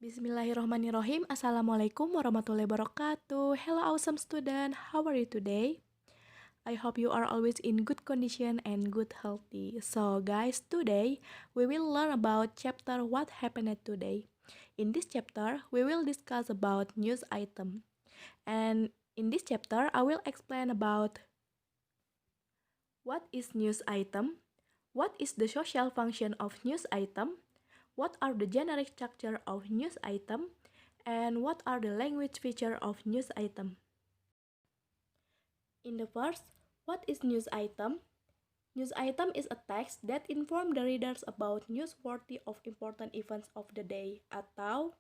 Bismillahirrohmanirrohim. Assalamualaikum warahmatullahi wabarakatuh. Hello awesome student, how are you today? I hope you are always in good condition and good healthy. So guys, today we will learn about chapter what happened today. In this chapter, we will discuss about news item. And in this chapter, I will explain about what is news item, what is the social function of news item, what are the generic structure of news item, and what are the language feature of news item. In the first, what is news item? News item is a text that inform the readers about newsworthy of important events of the day, atau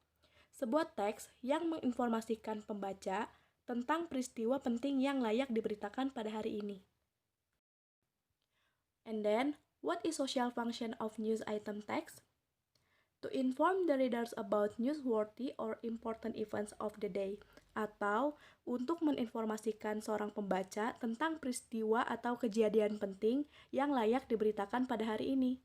sebuah teks yang menginformasikan pembaca tentang peristiwa penting yang layak diberitakan pada hari ini. And then, what is social function of news item text? To inform the readers about newsworthy or important events of the day, atau untuk menginformasikan seorang pembaca tentang peristiwa atau kejadian penting yang layak diberitakan pada hari ini.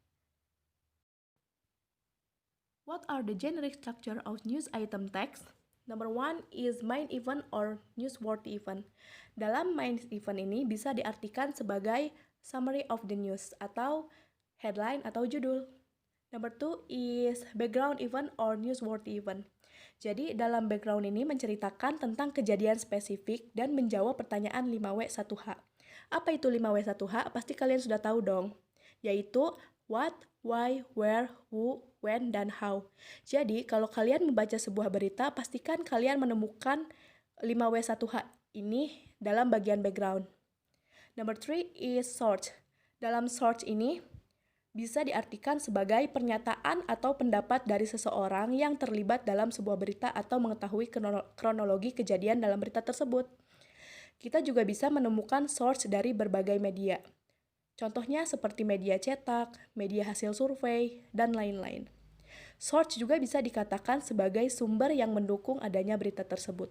What are the generic structure of news item text? Number one is main event or newsworthy event. Dalam main event ini bisa diartikan sebagai summary of the news atau headline atau judul. Number two is background event or newsworthy event. Jadi dalam background ini menceritakan tentang kejadian spesifik dan menjawab pertanyaan 5W1H. Apa itu 5W1H? Pasti kalian sudah tahu dong. Yaitu what, why, where, who, when, dan how. Jadi kalau kalian membaca sebuah berita, pastikan kalian menemukan 5W1H ini dalam bagian background. Number three is source. Dalam source ini bisa diartikan sebagai pernyataan atau pendapat dari seseorang yang terlibat dalam sebuah berita atau mengetahui kronologi kejadian dalam berita tersebut. Kita juga bisa menemukan source dari berbagai media. Contohnya seperti media cetak, media hasil survei, dan lain-lain. Source juga bisa dikatakan sebagai sumber yang mendukung adanya berita tersebut.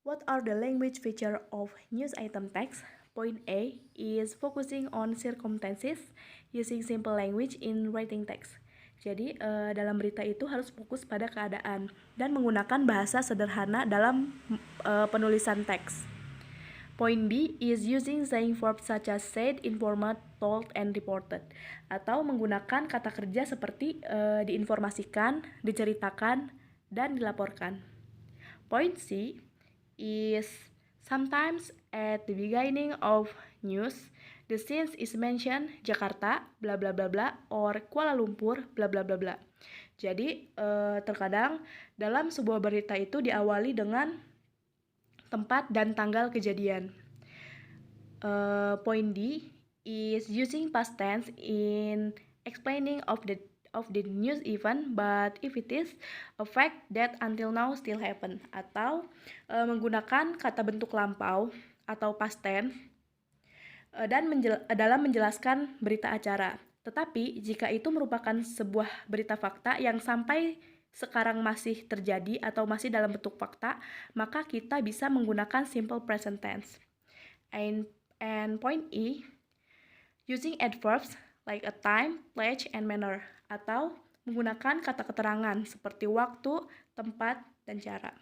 What are the language feature of news item text? Point A is focusing on circumstances using simple language in writing text. Jadi dalam berita itu harus fokus pada keadaan dan menggunakan bahasa sederhana dalam penulisan teks. Point B is using saying verbs such as said, informed, told, and reported. Atau menggunakan kata kerja seperti diinformasikan, diceritakan, dan dilaporkan. Point C is sometimes at the beginning of news, the scenes is mentioned Jakarta, bla bla bla bla, or Kuala Lumpur, bla bla bla bla. Jadi terkadang dalam sebuah berita itu diawali dengan tempat dan tanggal kejadian. Point D is using past tense in explaining of the news event, but if it is a fact that until now still happen, atau menggunakan kata bentuk lampau atau past tense dan dalam menjelaskan berita acara. Tetapi jika itu merupakan sebuah berita fakta yang sampai sekarang masih terjadi atau masih dalam bentuk fakta, maka kita bisa menggunakan simple present tense. And point E, using adverbs like a time, place, and manner, atau menggunakan kata keterangan seperti waktu, tempat, dan cara.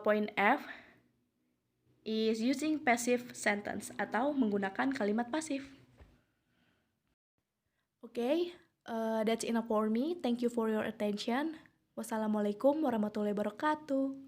Point F is using passive sentence, atau menggunakan kalimat pasif. Okay, that's enough for me. Thank you for your attention. Wassalamualaikum warahmatullahi wabarakatuh.